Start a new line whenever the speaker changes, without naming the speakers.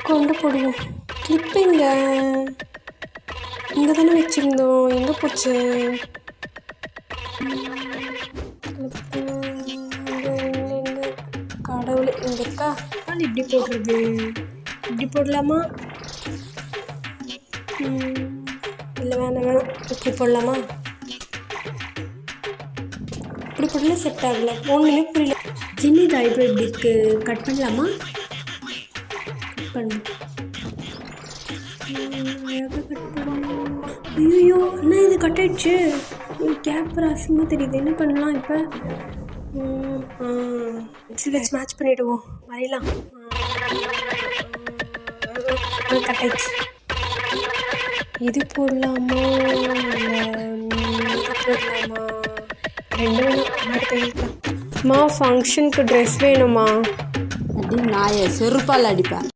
கொண்டு போடுவோம். கிளிப்பு இங்கே தானே வச்சுருந்தோம், எங்கே போச்சு? கிளிப்பு இங்கே கடவுள் இங்கே இருக்கா? அது இப்படி போடுறது, இப்படி போடலாமா? இல்லை வேணாம், இப்படி போடலாமா? இப்படி போடல, செட் ஆகலை, ஒன்றுமே புரியல. ஜின்னி ஐப்ரோ இப்படி இருக்குது, கட் பண்ணலாமா? கட் பண்ணு. அழகாக கட் பண்ணு. ஐயோ அண்ணா, இது கட் ஆயிடுச்சு. கேப் அசிங்கமாக தெரியுது, என்ன பண்ணலாம் இப்போ? சரி வச்சு மேட்ச் பண்ணிவிடுவோம், வரையலாம். கட் ஆயிடுச்சு. இது போடலாமா போடலாமா? ரெண்டு வேணும். ஃபங்க்ஷனுக்கு ட்ரெஸ் வேணுமா?
அப்படி நான் செருப்பால் அடிப்பேன்.